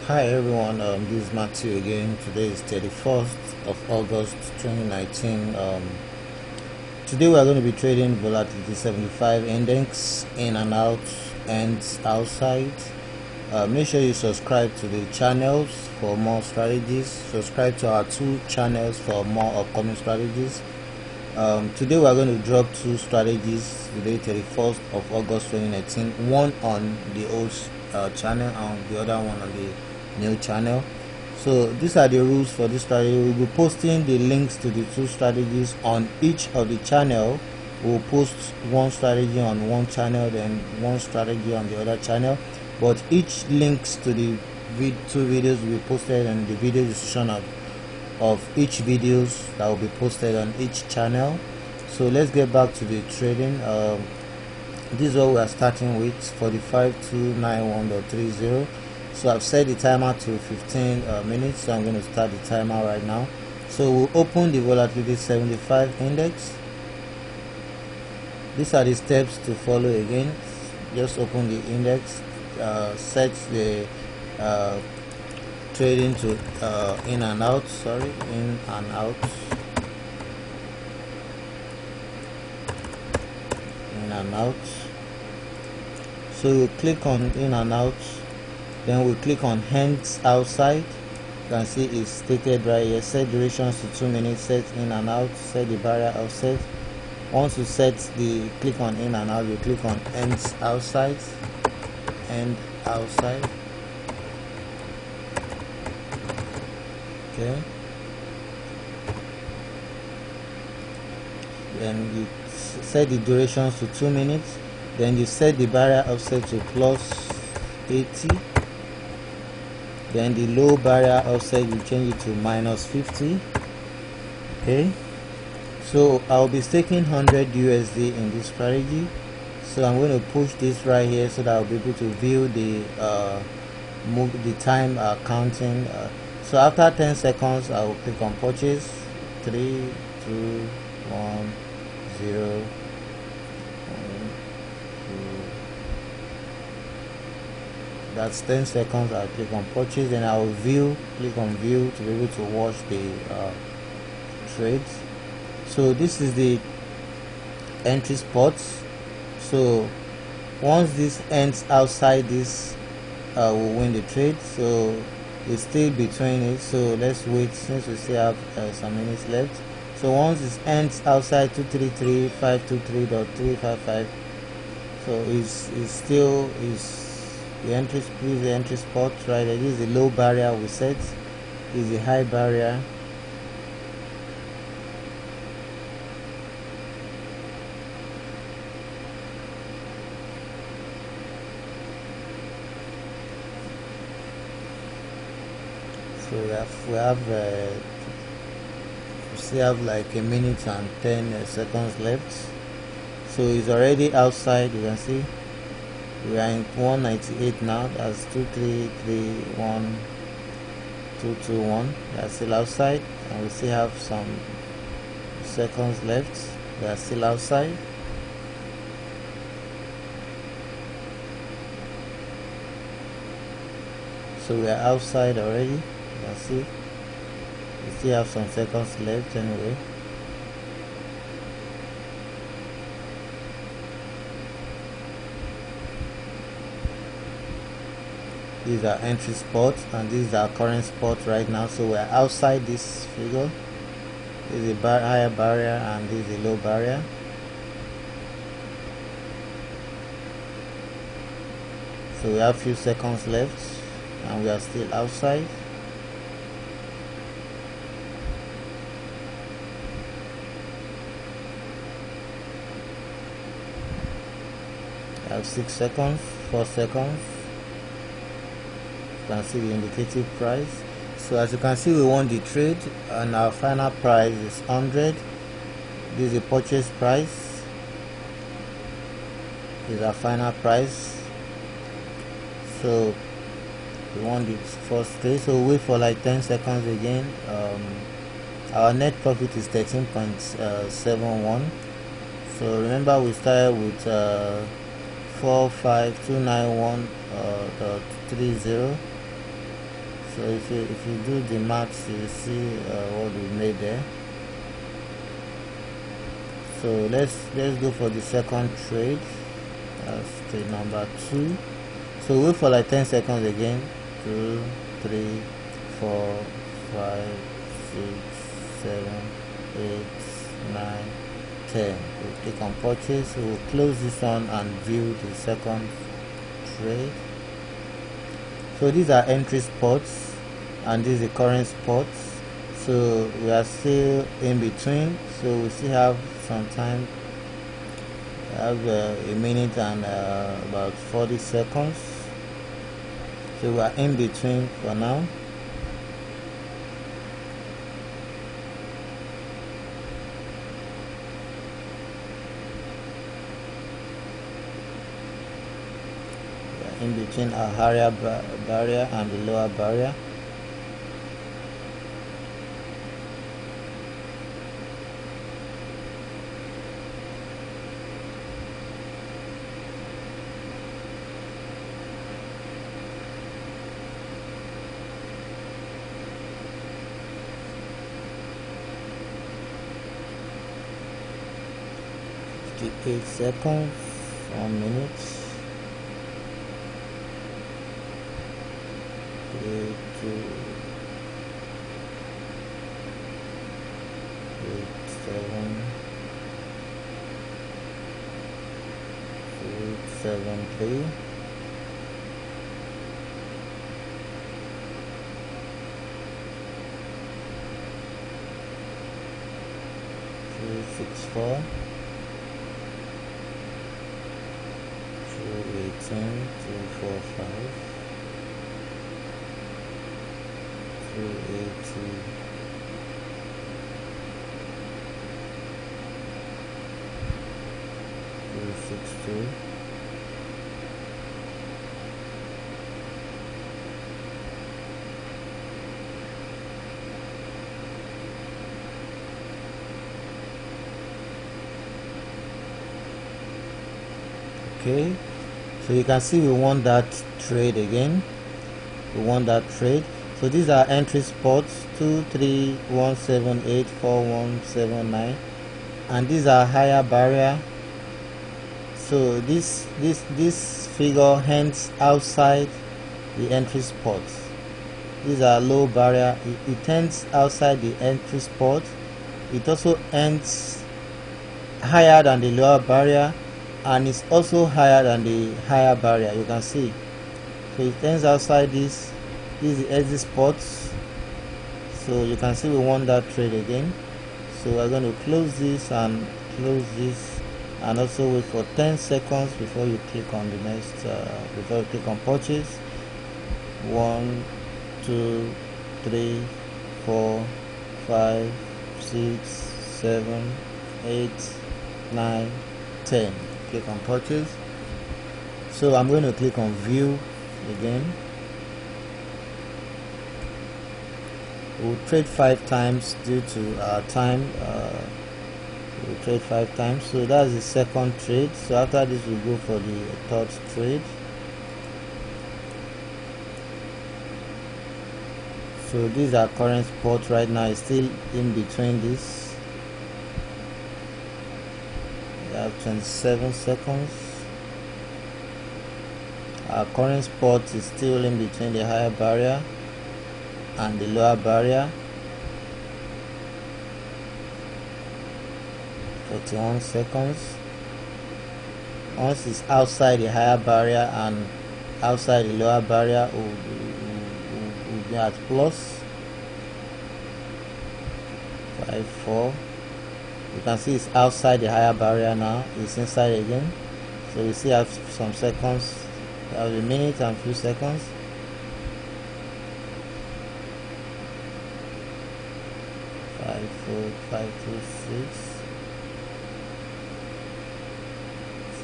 Hi everyone, this is Matthew again. Today is 31st of August 2019. Today we are going to be trading volatility 75 index in and out and outside. Make sure you subscribe to the channels for more strategies. Subscribe to our 2 channels for more upcoming strategies. Today we are going to drop 2 strategies today, 31st of August 2019. One on the old channel and the other one on the new channel. So these are the rules for this strategy. We'll be posting the links to the 2 strategies on each of the channel. We'll post one strategy on one channel, then one strategy on the other channel, but each links to the 2 videos will be posted in the video description of each videos that will be posted on each channel. So let's get back to the trading. This is what we are starting with, 45291.30. So I've set the timer to 15 minutes, so I'm going to start the timer right now. So we'll open the volatility 75 index. These are the steps to follow again. Just open the index, set the trading to in and out, in and out, in and out. So you click on in and out, then we click on hands outside. You can see it's stated right here, set durations to 2 minutes, set in and out, set the barrier offset. Once you set the click on in and out, you click on ends outside, end outside. Okay, then you set the durations to 2 minutes, then you set the barrier offset to plus 80, then the low barrier offset you change it to minus 50. Okay, so I'll be staking 100 USD in this strategy. So I'm going to push this right here so that I'll be able to view the time counting. So after 10 seconds I will click on purchase. 3, 2, 1, 0, 1, 2. That's 10 seconds. I'll click on purchase, and I will click on view to be able to watch the trades. So this is the entry spots. So once this ends outside this, will win the trade. So it's still between it, so let's wait since we still have some minutes left. So once it ends outside 233.523.355, so it's still the entry spot right there. This is the low barrier we set, is the high barrier. So we still have like a minute and 10 seconds left. So it's already outside. You can see we are in 198 now. That's 2331221. That's still outside, and we still have some seconds left. They are still outside. So we are outside already. You can see we still have some seconds left anyway. These are entry spots, and these are current spots right now. So we're outside this figure. This is a higher barrier, and this is a low barrier. So we have few seconds left, and we are still outside. We have 6 seconds, 4 seconds. You can see the indicative price. So as you can see, we won the trade, and our final price is 100. This is the purchase price. This is our final price. So we won the first trade. So we'll wait for like 10 seconds again. Our net profit is 13.71. So remember, we started with 45291.30. So if you do the maths, you will see what we made there. So let's go for the second trade. That's trade number 2. So wait for like 10 seconds again. 2, 3, 4, 5, 6, 7, 8, 9, 10. We'll click on purchase. We'll close this one and view the second trade. So these are entry spots and this is the current spots. So we are still in between, so we still have some time. We have a minute and about 40 seconds. So we are in between for now. In between our higher barrier and the lower barrier. Eight seconds, 1 minute. 3, 2, 8, 7, 8, 7, 3. 3, 6, 4. 18, 2, 4, 5, 2, 80, 2, 6, 2, okay. So you can see we want that trade again. We want that trade. So these are entry spots 2, 3, 1, 7, 8, 4, 1, 7, 9, and these are higher barrier. So this figure ends outside the entry spots. These are low barrier. It ends outside the entry spot. It also ends higher than the lower barrier, and it's also higher than the higher barrier. You can see. So it ends outside this. This is the exit spots. So you can see we want that trade again. So we're going to close this and close this, and also wait for 10 seconds before you click on the next. Before you click on purchase. 1, 2, 3, 4, 5, 6, 7, 8, 9, 10. Click on purchase. So I'm going to click on view again. We'll trade 5 times due to our time. We'll trade 5 times. So that's the second trade. So after this we'll go for the third trade. So these are current spot right now. It's still in between this. We have 27 seconds. Our current spot is still in between the higher barrier and the lower barrier. 41 seconds. Once it's outside the higher barrier and outside the lower barrier, we'll be at plus 5, 4. You can see it's outside the higher barrier now. It's inside again. So we still have some seconds. We have a minute and few seconds. 5, 4, 5, 2,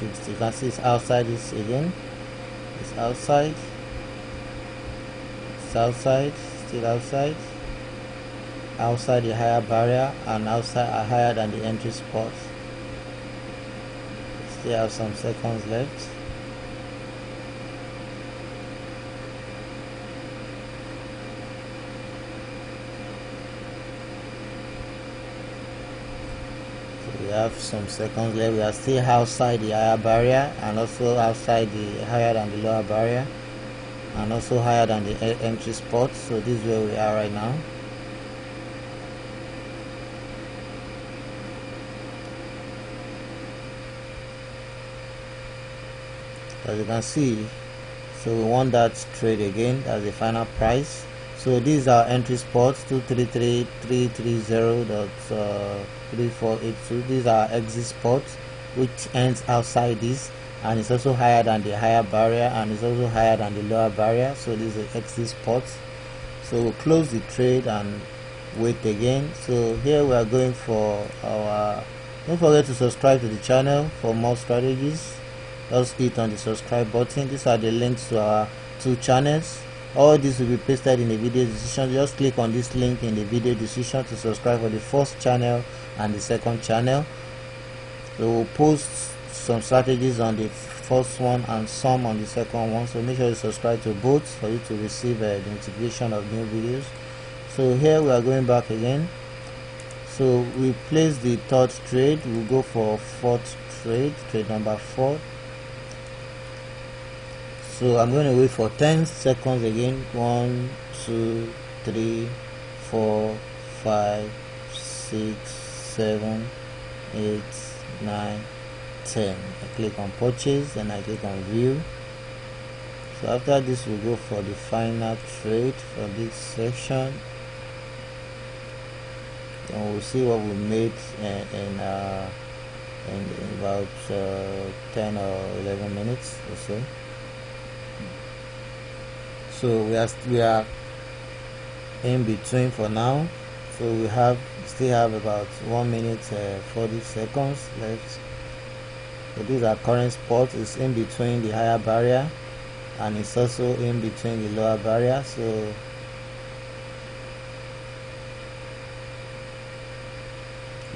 6. 6. You can see it's outside this again. It's outside. It's outside. Still outside. Outside the higher barrier and outside higher than the entry spot. Still have some seconds left. we have some seconds left. We are still outside the higher barrier and also outside the higher than the lower barrier and also higher than the entry spot. So this is where we are right now. As you can see, so we want that trade again as the final price. So these are entry spots 233.330.3482. These are exit spots which ends outside this, and it's also higher than the higher barrier and it's also higher than the lower barrier. So these are exit spots. So we'll close the trade and wait again. So here we are going for our, don't forget to subscribe to the channel for more strategies. Just hit on the subscribe button. These are the links to our 2 channels. All this will be pasted in the video description. Just click on this link in the video description to subscribe for the first channel and the second channel. So we'll post some strategies on the first one and some on the second one, so make sure you subscribe to both for you to receive the notification of new videos. So here we are going back again. So we place the 3rd trade. We'll go for 4th trade, trade number 4. So I'm going to wait for 10 seconds again. 1, 2, 3, 4, 5, 6, 7, 8, 9, 10. I click on purchase and I click on view. So after this we'll go for the final trade for this section, and we'll see what we made in about 10 or 11 minutes or so. So we are in between for now. So we still have about 1 minute 40 seconds left. So these are current spots. It's in between the higher barrier and it's also in between the lower barrier. So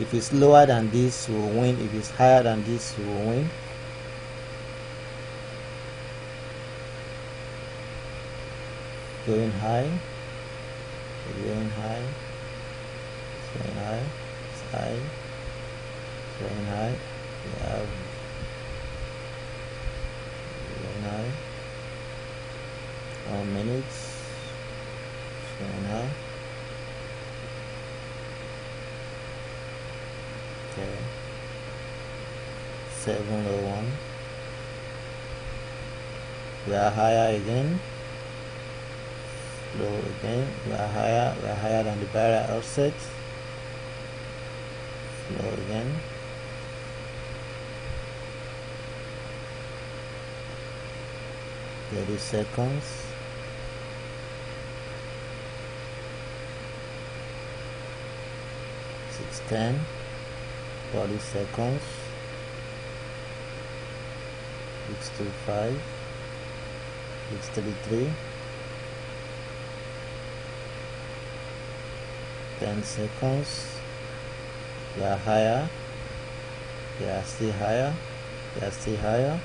if it's lower than this, we will win. If it's higher than this, we will win. Going high, going high, going high, high, going high. We have going high. 1 minute. Going high. Okay. 701. We are higher again. Low again. We are higher than the barrier offset. Low again. Thirty seconds. 6:10. 40 seconds. 6:25. 6:33. 10 seconds. We are higher. We are still higher. We are still higher.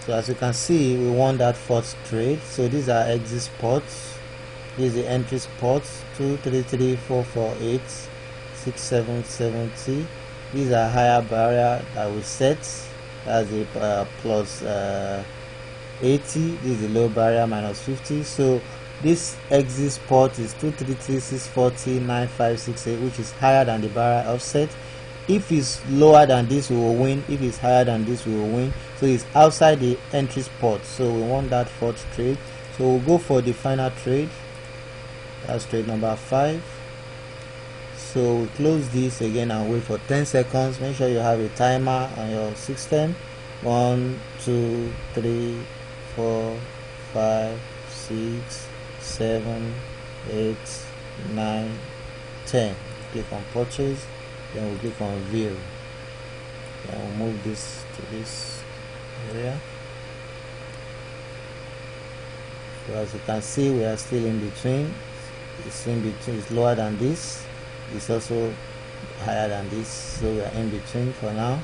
So as you can see, we won that 4th trade. So these are exit spots. These are the entry spots. 2, 3, 3, 4, 4, 8, 6, 7, 70. These are higher barrier that we set as a plus 80. This is the low barrier minus 50. So this exit spot is 233, 640, 9568, which is higher than the barrier offset. If it's lower than this, we will win. If it's higher than this, we will win. So it's outside the entry spot. So we want that 4th trade. So we'll go for the final trade. That's trade number 5. So we close this again and wait for 10 seconds. Make sure you have a timer on your system. 1, 2, 3, 4, 5, 6, 7, 8, 9, 10. Click on purchase, then we'll click on view. Then we'll move this to this area. So as you can see, we are still in between. It's in between. It's lower than this. It's also higher than this. So we are in between for now.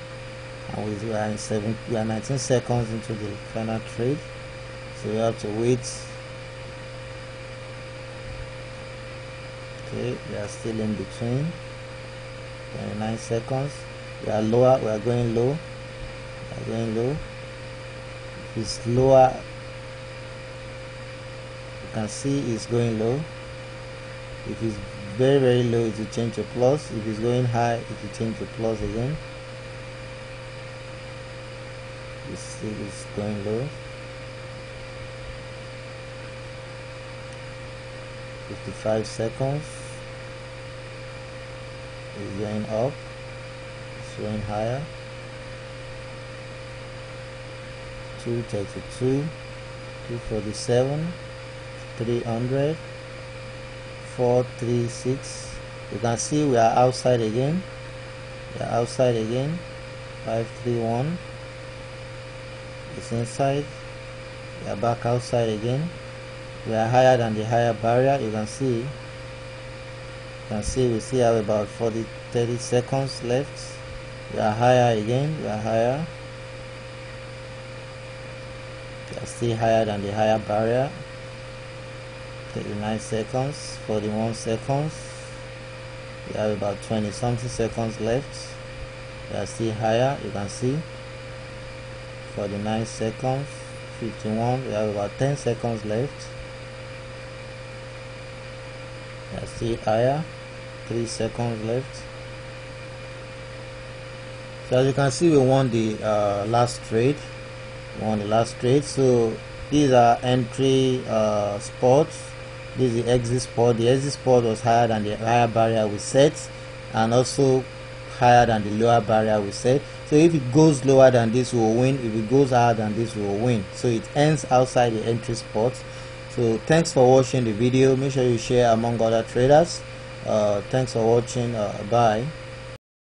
And we are 19 seconds into the final trade. So we have to wait. Okay, we are still in between. 29 seconds. We are lower, we are going low. We are going low. If it's lower, you can see it's going low. If it's very low, it will change to plus. If it's going high, it will change to plus again. You see it's going low. 55 seconds. It's going up. It's going higher. 232, 247, 300, 436. You can see we are outside again. We are outside again. 531. It's inside. We are back outside again. We are higher than the higher barrier. You can see. We still have about 30 seconds left. We are higher again. We are higher. We are still higher than the higher barrier. 39 seconds, 41 seconds. We have about 20 something seconds left. We are still higher. You can see. 49 seconds, 51. We have about 10 seconds left. We are still higher. 3 seconds left. So as you can see, we won the last trade. So these are entry spots. This is the exit spot. The exit spot was higher than the higher barrier we set, and also higher than the lower barrier we set. So if it goes lower than this, we will win. If it goes higher than this, we will win. So it ends outside the entry spot. So thanks for watching the video. Make sure you share among other traders. Thanks for watching. Bye.